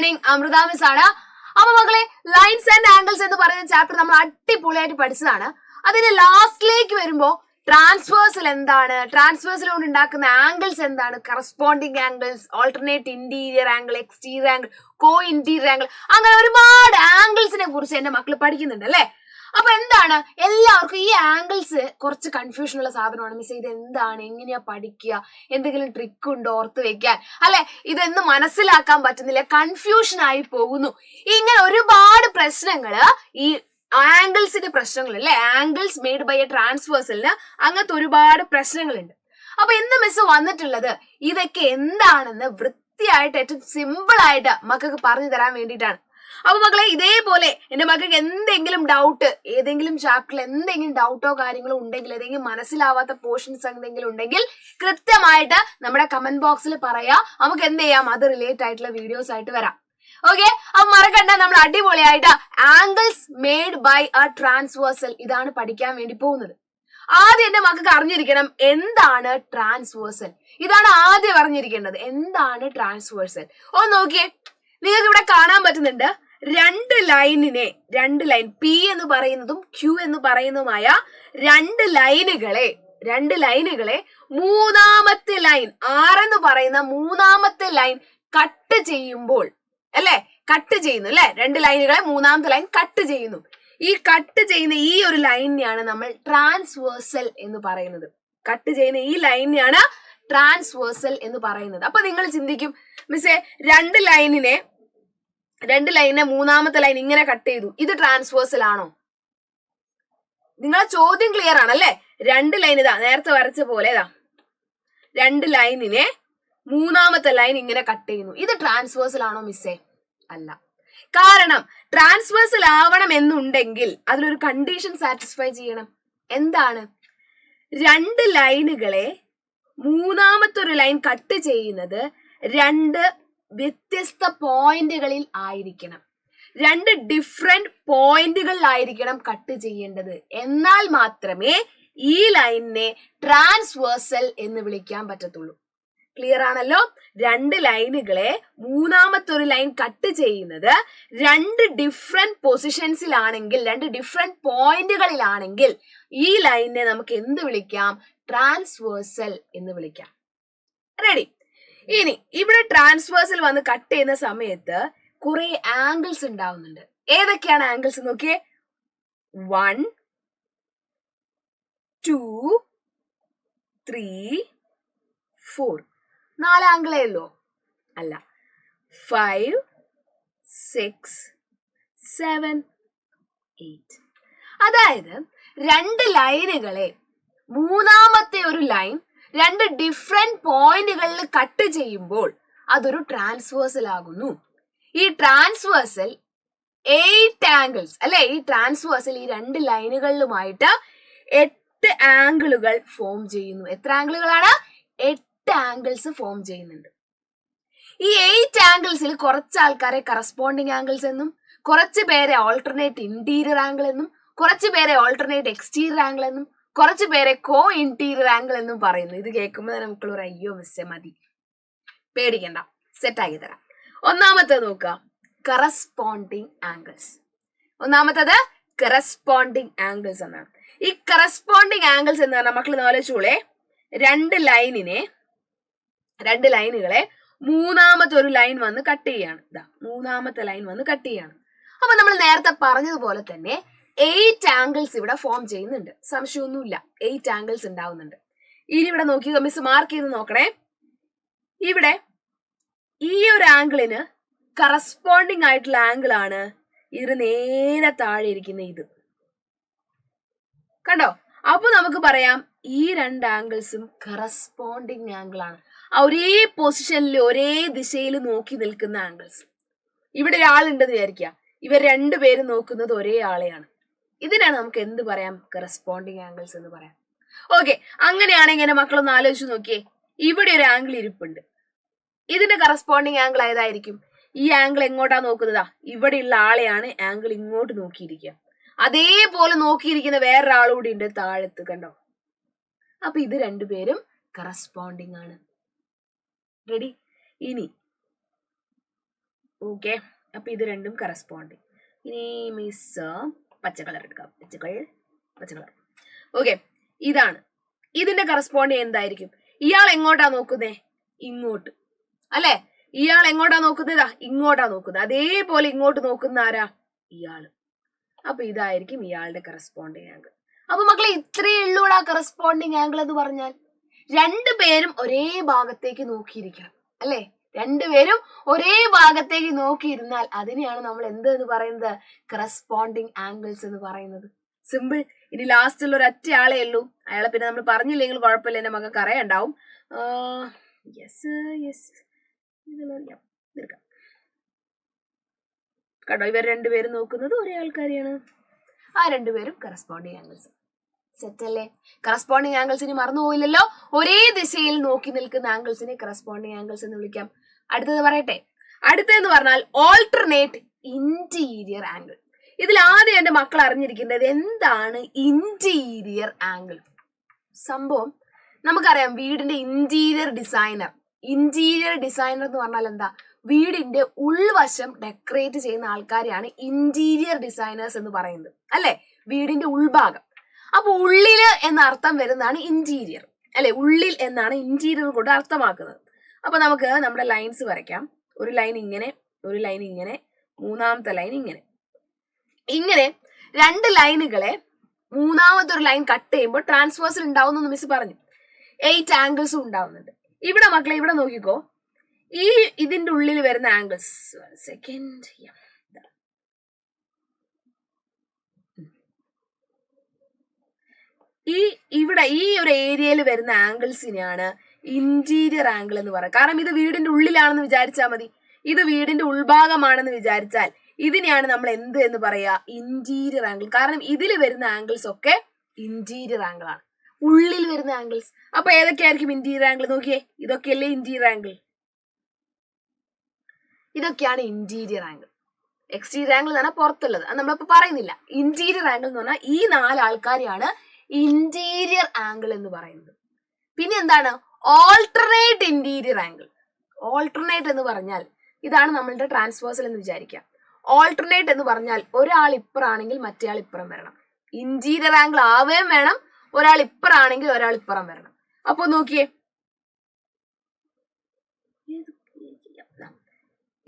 Learning Amrita miss ആണ്. അപ്പൊ മക്കളെ, ലൈൻസ് ആൻഡ് ആംഗിൾസ് എന്ന് പറയുന്ന ചാപ്റ്റർ നമ്മൾ അടിപൊളിയായിട്ട് പഠിച്ചതാണ്. അതിന്റെ ലാസ്റ്റിലേക്ക് വരുമ്പോ ട്രാൻസ്വേഴ്സൽ എന്താണ്, ട്രാൻസ്വേഴ്സൽ കൊണ്ട് ഉണ്ടാക്കുന്ന ആംഗിൾസ് എന്താണ്, corresponding angles, alternate interior angle, exterior angle, കോ ഇന്റീരിയർ ആംഗിൾ, അങ്ങനെ ഒരുപാട് ആംഗിൾസിനെ കുറിച്ച് എന്റെ മക്കൾ പഠിക്കുന്നുണ്ട് അല്ലെ. അപ്പൊ എന്താണ്, എല്ലാവർക്കും ഈ ആംഗിൾസ് കുറച്ച് കൺഫ്യൂഷൻ ഉള്ള സാധനമാണ്. മിസ് ഇത് എന്താണ്, എങ്ങനെയാ പഠിക്കുക, എന്തെങ്കിലും ട്രിക്ക് ഉണ്ടോ ഓർത്ത് വെക്കാൻ, അല്ലെ, ഇതൊന്നും മനസ്സിലാക്കാൻ പറ്റുന്നില്ല, കൺഫ്യൂഷൻ ആയി പോകുന്നു. ഇങ്ങനെ ഒരുപാട് പ്രശ്നങ്ങള് ഈ ആംഗിൾസിന്റെ പ്രശ്നങ്ങൾ അല്ലെ, ആംഗിൾസ് മെയ്ഡ് ബൈ എ ട്രാൻസ്വേഴ്സലിന് അങ്ങനത്തെ ഒരുപാട് പ്രശ്നങ്ങളുണ്ട്. അപ്പൊ ഇന്ന് മിസ് വന്നിട്ടുള്ളത് ഇതൊക്കെ എന്താണെന്ന് വൃത്തിയായിട്ട് ഏറ്റവും സിമ്പിൾ ആയിട്ട് മക്കൾക്ക് പറഞ്ഞു തരാൻ വേണ്ടിയിട്ടാണ്. അപ്പൊ മക്കളെ, ഇതേപോലെ എന്റെ മക്കൾക്ക് എന്തെങ്കിലും ഡൗട്ട്, ഏതെങ്കിലും ചാപ്റ്ററിൽ എന്തെങ്കിലും ഡൗട്ടോ കാര്യങ്ങളോ ഉണ്ടെങ്കിൽ, ഏതെങ്കിലും മനസ്സിലാവാത്ത പോർഷൻസ് എന്തെങ്കിലും ഉണ്ടെങ്കിൽ കൃത്യമായിട്ട് നമ്മുടെ കമന്റ് ബോക്സിൽ പറയാ. നമുക്ക് എന്ത് ചെയ്യാം, അത് റിലേറ്റ് ആയിട്ടുള്ള വീഡിയോസ് ആയിട്ട് വരാം. ഓക്കെ, അപ്പൊ മറക്കണ്ട, നമ്മൾ അടിപൊളിയായിട്ട് angles made by a transversal ഇതാണ് പഠിക്കാൻ വേണ്ടി പോകുന്നത്. ആദ്യം എന്റെ മക്കൾക്ക് അറിഞ്ഞിരിക്കണം എന്താണ് ട്രാൻസ്വേഴ്സൽ. ഇതാണ് ആദ്യം അറിഞ്ഞിരിക്കേണ്ടത്, എന്താണ് ട്രാൻസ്വേഴ്സൽ. ഒന്ന് നോക്കിയേ, നിങ്ങൾക്ക് ഇവിടെ കാണാൻ പറ്റുന്നുണ്ട് രണ്ട് ലൈൻ പി എന്ന് പറയുന്നതും ക്യൂ എന്ന് പറയുന്നതുമായ രണ്ട് ലൈനുകളെ മൂന്നാമത്തെ ലൈൻ ആർ എന്ന് പറയുന്ന മൂന്നാമത്തെ ലൈൻ കട്ട് ചെയ്യുമ്പോൾ, അല്ലെ, കട്ട് ചെയ്യുന്നു അല്ലെ, രണ്ട് ലൈനുകളെ മൂന്നാമത്തെ ലൈൻ കട്ട് ചെയ്യുന്നു. ഈ കട്ട് ചെയ്യുന്ന ഈ ഒരു ലൈനെയാണ് നമ്മൾ ട്രാൻസ്വേഴ്സൽ എന്ന് പറയുന്നത്. കട്ട് ചെയ്യുന്ന ഈ ലൈനെയാണ് ട്രാൻസ്വേഴ്സൽ എന്ന് പറയുന്നത്. അപ്പൊ നിങ്ങൾ ചിന്തിക്കും, മിസ്സേ രണ്ട് ലൈനിനെ മൂന്നാമത്തെ ലൈൻ ഇങ്ങനെ കട്ട് ചെയ്തു, ഇത് ട്രാൻസ്വേഴ്സൽ ആണോ? നിങ്ങളെ ചോദ്യം ക്ലിയർ ആണല്ലേ. രണ്ട് ലൈൻ ഇതാ നേരത്തെ വരച്ച പോലെ, ഇതാ രണ്ട് ലൈനിനെ മൂന്നാമത്തെ ലൈൻ ഇങ്ങനെ കട്ട് ചെയ്യുന്നു, ഇത് ട്രാൻസ്വേഴ്സൽ ആണോ മിസ്സേ? അല്ല. കാരണം ട്രാൻസ്വേഴ്സൽ ആവണം എന്നുണ്ടെങ്കിൽ അതിലൊരു കണ്ടീഷൻ സാറ്റിസ്ഫൈ ചെയ്യണം. എന്താണ്? രണ്ട് ലൈനുകളെ മൂന്നാമത്തെ ഒരു ലൈൻ കട്ട് ചെയ്യുന്നത് രണ്ട് വ്യത്യസ്ത പോയിന്റുകളിൽ ആയിരിക്കണം, രണ്ട് ഡിഫറെന്റ് പോയിന്റുകളിലായിരിക്കണം കട്ട് ചെയ്യേണ്ടത്. എന്നാൽ മാത്രമേ ഈ ലൈനിനെ ട്രാൻസ്വേഴ്സൽ എന്ന് വിളിക്കാൻ പറ്റത്തുള്ളൂ. ക്ലിയർ ആണല്ലോ. രണ്ട് ലൈനുകളെ മൂന്നാമത്തെ ഒരു ലൈൻ കട്ട് ചെയ്യുന്നത് രണ്ട് ഡിഫറെന്റ് പൊസിഷൻസിലാണെങ്കിൽ, രണ്ട് ഡിഫറെന്റ് പോയിന്റുകളിലാണെങ്കിൽ ഈ ലൈനിനെ നമുക്ക് എന്ത് വിളിക്കാം? ട്രാൻസ്വേഴ്സൽ എന്ന് വിളിക്കാം. റെഡി? ഇനി ഇവിടെ ട്രാൻസ്വേഴ്സൽ വന്ന് കട്ട് ചെയ്യുന്ന സമയത്ത് കുറെ ആംഗിൾസ് ഉണ്ടാവുന്നുണ്ട്. ഏതൊക്കെയാണ് ആംഗിൾസ് നോക്കിയേ. 1 2 3 4 4 ആംഗിളേ ഉള്ളൂ? അല്ല, 5 6 7 8. അതായത് രണ്ട് ലൈനുകളെ മൂന്നാമത്തെ ഒരു ലൈൻ രണ്ട് ഡിഫറെന്റ് പോയിന്റുകളിൽ കട്ട് ചെയ്യുമ്പോൾ അതൊരു ട്രാൻസ്വേഴ്സൽ ആകുന്നു. ഈ ട്രാൻസ്വേഴ്സൽ 8 ആംഗിൾസ് അല്ലെ, ഈ ട്രാൻസ്വേഴ്സൽ ഈ രണ്ട് ലൈനുകളിലുമായിട്ട് 8 ആംഗിളുകൾ ഫോം ചെയ്യുന്നു. എത്ര ആംഗിളുകളാണ്? 8 ആംഗിൾസ് ഫോം ചെയ്യുന്നുണ്ട്. ഈ 8 ആംഗിൾസിൽ കുറച്ച് ആൾക്കാരെ കറസ്പോണ്ടിങ് ആംഗിൾസ് എന്നും, കുറച്ച് പേരെ ഓൾട്ടർനേറ്റ് ഇന്റീരിയർ ആംഗിൾ എന്നും, കുറച്ച് പേരെ ഓൾട്ടർനേറ്റ് എക്സ്റ്റീരിയർ ആംഗിൾ എന്നും, കുറച്ച് പേരെ കോ ഇന്റീരിയർ ആംഗിൾ എന്നും പറയുന്നു. ഇത് കേൾക്കുമ്പോൾ നമുക്ക് ഒരു അയ്യോ മിസ്സേ മതി, പേടിക്കണ്ട, സെറ്റ് ആക്കി തരാം. ഒന്നാമത്തേത് നോക്കുക, കറസ്പോണ്ടിങ് ആംഗിൾസ്. ഒന്നാമത്തേത് കറസ്പോണ്ടിങ് ആംഗിൾസ് എന്നാണ്. ഈ കറസ്പോണ്ടിങ് ആംഗിൾസ് എന്ന് പറഞ്ഞാൽ മക്കൾ ആലോചിച്ചോളെ, രണ്ട് ലൈനുകളെ മൂന്നാമത്തെ ഒരു ലൈൻ വന്ന് കട്ട് ചെയ്യാണ്. ഇതാ മൂന്നാമത്തെ ലൈൻ വന്ന് കട്ട് ചെയ്യാണ്. അപ്പൊ നമ്മൾ നേരത്തെ പറഞ്ഞതുപോലെ തന്നെ 8 ആംഗിൾസ് ഇവിടെ ഫോം ചെയ്യുന്നുണ്ട്. സംശയമൊന്നുമില്ല, 8 ആംഗിൾസ് ഉണ്ടാവുന്നുണ്ട്. ഇനി ഇവിടെ നോക്കി മിസ് മാർക്ക് ചെയ്ത് നോക്കണേ. ഇവിടെ ഈ ഒരു ആംഗിളിന് കറസ്പോണ്ടിങ് ആയിട്ടുള്ള ആംഗിൾ ആണ് ഇതിന് നേരെ താഴെ ഇരിക്കുന്ന ഇത്. കണ്ടോ? അപ്പൊ നമുക്ക് പറയാം ഈ രണ്ട് ആംഗിൾസും കറസ്പോണ്ടിങ് ആംഗിൾ ആണ്. ഒരേ പൊസിഷനിൽ ഒരേ ദിശയിൽ നോക്കി നിൽക്കുന്ന ആംഗിൾസ്. ഇവിടെ ഒരാളുണ്ടെന്ന് വിചാരിക്കുക, ഇവർ രണ്ടുപേരും നോക്കുന്നത് ഒരേ ആളെയാണ്. ഇതിനാണ് നമുക്ക് എന്ത് പറയാം? കറസ്പോണ്ടിങ് ആംഗിൾസ് എന്ന് പറയാം. ഓക്കെ, അങ്ങനെയാണെങ്കിൽ മക്കളൊന്ന് ആലോചിച്ച് നോക്കിയേ. ഇവിടെ ഒരു ആംഗിൾ ഇരിപ്പുണ്ട്, ഇതിന്റെ കറസ്പോണ്ടിങ് ആംഗിൾ ഏതായിരിക്കും? ഈ ആംഗിൾ എങ്ങോട്ടാ നോക്കുന്നതാ? ഇവിടെയുള്ള ആളെയാണ് ആംഗിൾ ഇങ്ങോട്ട് നോക്കിയിരിക്കുക. അതേപോലെ നോക്കിയിരിക്കുന്ന വേറൊരാളുകൂടി ഉണ്ട് താഴത്ത്, കണ്ടോ? അപ്പൊ ഇത് രണ്ടുപേരും കറസ്പോണ്ടിങ് ആണ്. റെഡി? ഇനി ഓക്കെ, അപ്പൊ ഇത് രണ്ടും കറസ്പോണ്ടിങ്. ഇനി മിസ് പച്ച കളർ എടുക്കാം, പച്ച കളർ. ഓക്കെ, ഇതാണ് ഇതിന്റെ കറസ്പോണ്ടിങ് എന്തായിരിക്കും? ഇയാൾ എങ്ങോട്ടാ നോക്കുന്നേ? ഇങ്ങോട്ട് അല്ലെ? ഇയാൾ എങ്ങോട്ടാ നോക്കുന്നത്? ഇങ്ങോട്ടാ നോക്കുന്നത്. അതേപോലെ ഇങ്ങോട്ട് നോക്കുന്ന ആരാ? ഇയാള്. അപ്പൊ ഇതായിരിക്കും ഇയാളുടെ കറസ്പോണ്ടിങ് ആംഗിൾ. അപ്പൊ മക്കളെ ഇത്രയേ ഉള്ളൂടാ കറസ്പോണ്ടിങ് ആംഗിൾ എന്ന് പറഞ്ഞാൽ. രണ്ടുപേരും ഒരേ ഭാഗത്തേക്ക് നോക്കിയിരിക്കണം അല്ലെ? രണ്ടുപേരും ഒരേ ഭാഗത്തേക്ക് നോക്കിയിരുന്നാൽ അതിനെയാണ് നമ്മൾ എന്ത് പറയുന്നത്? കറസ്പോണ്ടിങ് ആംഗിൾസ് എന്ന് പറയുന്നത്. സിമ്പിൾ. ഇനി ലാസ്റ്റിൽ ഒരു ഒറ്റ ആളേ ഉള്ളൂ. അയാളെ പിന്നെ നമ്മൾ പറഞ്ഞില്ലെങ്കിൽ കുഴപ്പമില്ല, എന്റെ മകൾക്ക് അറിയാണ്ടാവും. കേട്ടോ, ഇവർ രണ്ടുപേരും നോക്കുന്നത് ഒരേ ആൾക്കാരെയാണ്. ആ രണ്ടുപേരും കറസ്പോണ്ടിങ് ആംഗിൾസ്. സെറ്റ് അല്ലേ? കറസ്പോണ്ടിങ് ആംഗിൾസിന് മറന്നു പോയില്ലല്ലോ. ഒരേ ദിശയിൽ നോക്കി നിൽക്കുന്ന ആംഗിൾസിനെ കറസ്പോണ്ടിങ് ആംഗിൾസ് എന്ന് വിളിക്കാം. അടുത്തത് പറയട്ടെ. അടുത്തതെന്ന് പറഞ്ഞാൽ ഓൾട്ടർനേറ്റ് ഇന്റീരിയർ ആംഗിൾ. ഇതിൽ ആദ്യം എന്റെ മക്കൾ അറിഞ്ഞിരിക്കേണ്ടത് എന്താണ് ഇന്റീരിയർ ആംഗിൾ. സംഭവം നമുക്കറിയാം, വീടിന്റെ ഇന്റീരിയർ ഡിസൈനർ. ഇന്റീരിയർ ഡിസൈനർ എന്ന് പറഞ്ഞാൽ എന്താ? വീടിന്റെ ഉൾവശം ഡെക്കറേറ്റ് ചെയ്യുന്ന ആൾക്കാരെയാണ് ഇന്റീരിയർ ഡിസൈനേഴ്സ് എന്ന് പറയുന്നത് അല്ലെ? വീടിന്റെ ഉൾഭാഗം. അപ്പൊ ഉള്ളില് എന്ന അർത്ഥം വരുന്നതാണ് ഇന്റീരിയർ അല്ലെ? ഉള്ളിൽ എന്നാണ് ഇന്റീരിയർ കൊണ്ട് അർത്ഥമാക്കുന്നത്. അപ്പൊ നമുക്ക് നമ്മുടെ ലൈൻസ് വരയ്ക്കാം. ഒരു ലൈൻ ഇങ്ങനെ, ഒരു ലൈൻ ഇങ്ങനെ, മൂന്നാമത്തെ ലൈൻ ഇങ്ങനെ. ഇങ്ങനെ രണ്ട് ലൈനുകളെ മൂന്നാമത്തെ ഒരു ലൈൻ കട്ട് ചെയ്യുമ്പോൾ ട്രാൻസ്വേഴ്സൽ ഉണ്ടാവുന്നു മിസ് പറഞ്ഞു. 8 ആംഗിൾസും ഉണ്ടാവുന്നുണ്ട്. ഇവിടെ മക്കളെ ഇവിടെ നോക്കിക്കോ, ഈ ഇതിന്റെ ഉള്ളിൽ വരുന്ന ആംഗിൾസ് സെക്കൻഡ് ഇവിടെ ഈ ഒരു ഏരിയയിൽ വരുന്ന ആംഗിൾസിനെയാണ് ഇന്റീരിയർ ആംഗിൾ എന്ന് പറയുക. കാരണം ഇത് വീടിന്റെ ഉള്ളിലാണെന്ന് വിചാരിച്ചാൽ മതി. ഇത് വീടിന്റെ ഉൾഭാഗമാണെന്ന് വിചാരിച്ചാൽ ഇതിനെയാണ് നമ്മൾ എന്ത് എന്ന് പറയാ? Interior angle. കാരണം ഇതിൽ വരുന്ന ആംഗിൾസ് ഒക്കെ ഇന്റീരിയർ ആംഗിൾ ആണ്, ഉള്ളിൽ വരുന്ന ആംഗിൾസ്. അപ്പൊ ഏതൊക്കെയായിരിക്കും ഇന്റീരിയർ ആംഗിൾ? നോക്കിയേ, ഇതൊക്കെയല്ലേ ഇന്റീരിയർ ആംഗിൾ. ഇതൊക്കെയാണ് ഇന്റീരിയർ ആംഗിൾ. എക്സ്റ്റീരിയർ ആംഗിൾ എന്ന് പറഞ്ഞാൽ പുറത്തുള്ളത്, അത് നമ്മളിപ്പോ പറയുന്നില്ല. ഇന്റീരിയർ ആംഗിൾ എന്ന് പറഞ്ഞാൽ ഈ 4 ആൾക്കാരെയാണ് ഇന്റീരിയർ ആംഗിൾ എന്ന് പറയുന്നത്. പിന്നെ എന്താണ് ഓൾട്ടർനേറ്റ് ഇന്റീരിയർ ആംഗിൾ? ഓൾട്ടർനേറ്റ് എന്ന് പറഞ്ഞാൽ ഇതാണ് നമ്മളുടെ ട്രാൻസ്വേഴ്സൽ എന്ന് വിചാരിക്കാം. ഓൾട്ടർനേറ്റ് എന്ന് പറഞ്ഞാൽ ഒരാൾ ഇപ്പറാണെങ്കിൽ മറ്റേ ആൾ ഇപ്പുറം വരണം. ഇന്റീരിയർ ആംഗിൾ ആവുകയും വേണം, ഒരാൾ ഇപ്പറാണെങ്കിൽ ഒരാൾ ഇപ്പുറം വരണം. അപ്പൊ നോക്കിയേ,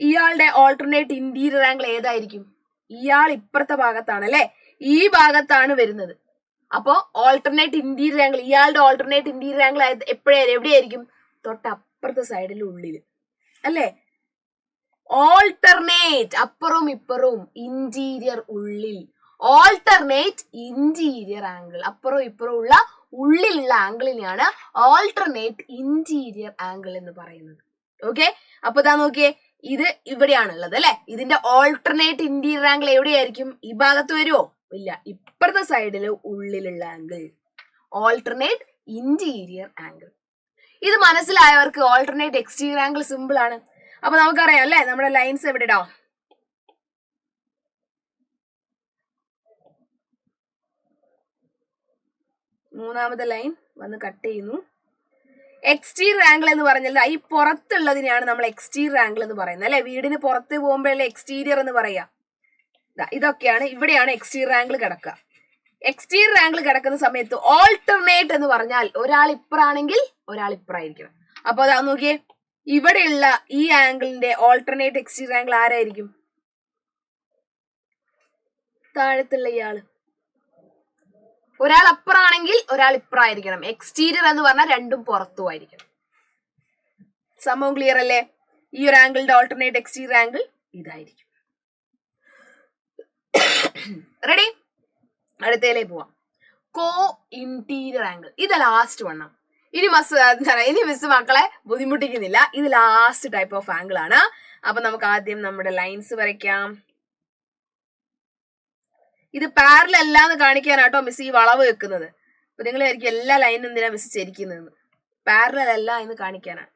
ഇയാളുടെ ഓൾട്ടർനേറ്റ് ഇന്റീരിയർ ആംഗിൾ ഏതായിരിക്കും? ഇയാൾ ഇപ്പുറത്തെ ഭാഗത്താണ് അല്ലെ? ഈ ഭാഗത്താണ് വരുന്നത്. അപ്പോ ഓൾട്ടർനേറ്റ് ഇന്റീരിയർ ആംഗിൾ, ഇയാളുടെ ഓൾട്ടർനേറ്റ് ഇന്റീരിയർ ആംഗിൾ എവിടെയായിരിക്കും? തൊട്ടപ്പുറത്തെ സൈഡിൽ, ഉള്ളിൽ അല്ലേ? ഓൾട്ടർനേറ്റ് അപ്പുറവും ഇപ്പുറവും, ഇന്റീരിയർ ഉള്ളിൽ. ഓൾട്ടർനേറ്റ് ഇന്റീരിയർ ആംഗിൾ, അപ്പുറവും ഇപ്പുറവും ഉള്ള ഉള്ളിലുള്ള ആംഗിളിനെയാണ് ഓൾട്ടർനേറ്റ് ഇന്റീരിയർ ആംഗിൾ എന്ന് പറയുന്നത്. ഓക്കെ, അപ്പൊ ഇതാ നോക്കിയേ, ഇത് ഇവിടെയാണുള്ളത് അല്ലെ? ഇതിന്റെ ഓൾട്ടർനേറ്റ് ഇന്റീരിയർ ആംഗിൾ എവിടെയായിരിക്കും? ഈ ഭാഗത്ത് വരുമോ? ഇല്ല, ഇപ്പുറത്തെ സൈഡില് ഉള്ളിലുള്ള ആംഗിൾ, ഓൾട്ടർനേറ്റ് ഇന്റീരിയർ ആംഗിൾ. ഇത് മനസ്സിലായവർക്ക് ഓൾട്ടർനേറ്റ് എക്സ്റ്റീരിയർ ആംഗിൾ സിമ്പിൾ ആണ്. അപ്പൊ നമുക്കറിയാം അല്ലെ, നമ്മുടെ ലൈൻസ് എവിടെ ഇടാം? മൂന്നാമത്തെ ലൈൻ വന്ന് കട്ട് ചെയ്യുന്നു. എക്സ്റ്റീരിയർ ആംഗിൾ എന്ന് പറഞ്ഞാൽ ഈ പുറത്തുള്ളതിനെയാണ് നമ്മൾ എക്സ്റ്റീരിയർ ആംഗിൾ എന്ന് പറയുന്നത് അല്ലെ? വീടിന് പുറത്ത് പോകുമ്പോഴല്ലേ എക്സ്റ്റീരിയർ എന്ന് പറയാ. ഇതൊക്കെയാണ്, ഇവിടെയാണ് എക്സ്റ്റീരിയർ ആംഗിൾ കിടക്കുക. എക്സ്റ്റീരിയർ ആംഗിൾ കിടക്കുന്ന സമയത്ത് ഓൾട്ടർനേറ്റ് എന്ന് പറഞ്ഞാൽ ഒരാൾ ഇപ്പറാണെങ്കിൽ ഒരാൾ ഇപ്പറായിരിക്കണം. അപ്പൊ അതാ നോക്കിയേ, ഇവിടെയുള്ള ഈ ആംഗിളിന്റെ ഓൾട്ടർനേറ്റ് എക്സ്റ്റീരിയർ ആംഗിൾ ആരായിരിക്കും? താഴത്തുള്ള ഇയാള്. ഒരാൾ അപ്പറാണെങ്കിൽ ഒരാൾ ഇപ്പറായിരിക്കണം. എക്സ്റ്റീരിയർ എന്ന് പറഞ്ഞാൽ രണ്ടും പുറത്തും ആയിരിക്കണം. സംഭവം ക്ലിയർ അല്ലേ? ഈ ഒരു ആംഗിളിന്റെ ഓൾട്ടർനേറ്റ് എക്സ്റ്റീരിയർ ആംഗിൾ ഇതായിരിക്കും. റെഡി? അടുത്തതിലേക്ക് പോവാം. കോ ഇന്റീരിയർ ആംഗിൾ. ഇത് ലാസ്റ്റ് വണ്ണം. ഇനി മിസ് മക്കളെ ബുദ്ധിമുട്ടിക്കുന്നില്ല. ഇത് ലാസ്റ്റ് ടൈപ്പ് ഓഫ് ആംഗിൾ ആണ്. അപ്പൊ നമുക്ക് ആദ്യം നമ്മുടെ ലൈൻസ് വരയ്ക്കാം. ഇത് പാരലൽ അല്ലാന്ന് കാണിക്കാനാട്ടോ മിസ് ഈ വളവ് വെക്കുന്നത്. അപ്പൊ നിങ്ങൾ ആയിരിക്കും എല്ലാ ലൈനും എന്തിനാ മിസ് ചരിക്കുന്നതെന്ന്. പാരലൽ അല്ല എന്ന് കാണിക്കാനാണ്.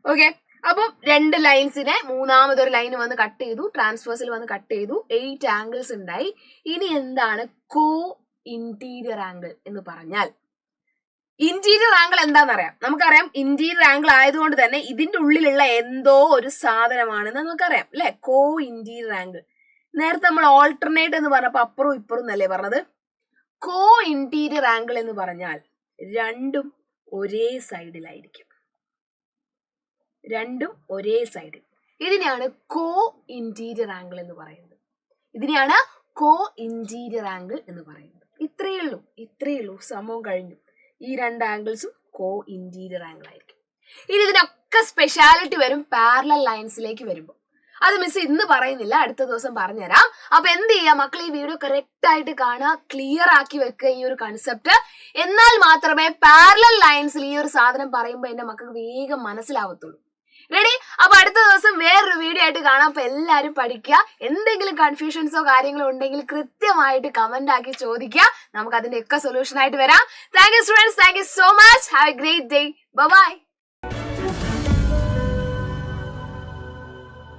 ഓക്കെ, അപ്പം 2 ലൈൻസിനെ മൂന്നാമതൊരു ലൈൻ വന്ന് കട്ട് ചെയ്തു, ട്രാൻസ്വേഴ്സിൽ വന്ന് കട്ട് ചെയ്തു, 8 ആംഗിൾസ് ഉണ്ടായി. ഇനി എന്താണ് കോ ഇന്റീരിയർ ആംഗിൾ എന്ന് പറഞ്ഞാൽ? ഇന്റീരിയർ ആംഗിൾ എന്താണെന്നറിയാം. നമുക്കറിയാം ഇന്റീരിയർ ആംഗിൾ ആയതുകൊണ്ട് തന്നെ ഇതിന്റെ ഉള്ളിലുള്ള എന്തോ ഒരു സാധനമാണെന്ന് നമുക്കറിയാം അല്ലെ. കോ ഇന്റീരിയർ ആംഗിൾ. നേരത്തെ നമ്മൾ ഓൾട്ടർനേറ്റ് എന്ന് പറഞ്ഞപ്പോ അപ്പുറവും ഇപ്പുറം എന്നല്ലേ പറഞ്ഞത്. കോ ഇന്റീരിയർ ആംഗിൾ എന്ന് പറഞ്ഞാൽ രണ്ടും ഒരേ സൈഡിലായിരിക്കും. രണ്ടും ഒരേ സൈഡിൽ. ഇതിനെയാണ് കോ ഇന്റീരിയർ ആംഗിൾ എന്ന് പറയുന്നത്. ഇതിനെയാണ് കോ ഇന്റീരിയർ ആംഗിൾ എന്ന് പറയുന്നത്. ഇത്രയേ ഉള്ളൂ. സംഭവം കഴിഞ്ഞു. ഈ രണ്ട് ആംഗിൾസും കോ ഇന്റീരിയർ ആംഗിൾ ആയിരിക്കും. ഇനി ഇതിനൊക്കെ സ്പെഷ്യാലിറ്റി വരും പാരലൽ ലൈൻസിലേക്ക് വരുമ്പോൾ. അത് മിസ് ഇന്ന് പറയുന്നില്ല, അടുത്ത ദിവസം പറഞ്ഞുതരാം. അപ്പൊ എന്ത് ചെയ്യാം മക്കൾ, ഈ വീഡിയോ കറക്റ്റ് ആയിട്ട് കാണുക, ക്ലിയർ ആക്കി വെക്കുക ഈ ഒരു കൺസെപ്റ്റ്. എന്നാൽ മാത്രമേ പാരലൽ ലൈൻസിൽ ഈ ഒരു സാധനം പറയുമ്പോൾ എന്റെ മക്കൾക്ക് വേഗം മനസ്സിലാവത്തുള്ളൂ. റെഡി? അപ്പൊ അടുത്ത ദിവസം വേറൊരു വീഡിയോ ആയിട്ട് കാണാം. അപ്പൊ എല്ലാരും പഠിക്കുക. എന്തെങ്കിലും കൺഫ്യൂഷൻസോ കാര്യങ്ങളോ ഉണ്ടെങ്കിൽ കൃത്യമായിട്ട് കമന്റ് ആക്കി ചോദിക്കുക. നമുക്ക് അതിന്റെ ഒക്കെ സൊല്യൂഷൻ ആയിട്ട് വരാം. Thank you students, thank you so much. Have a great day. By.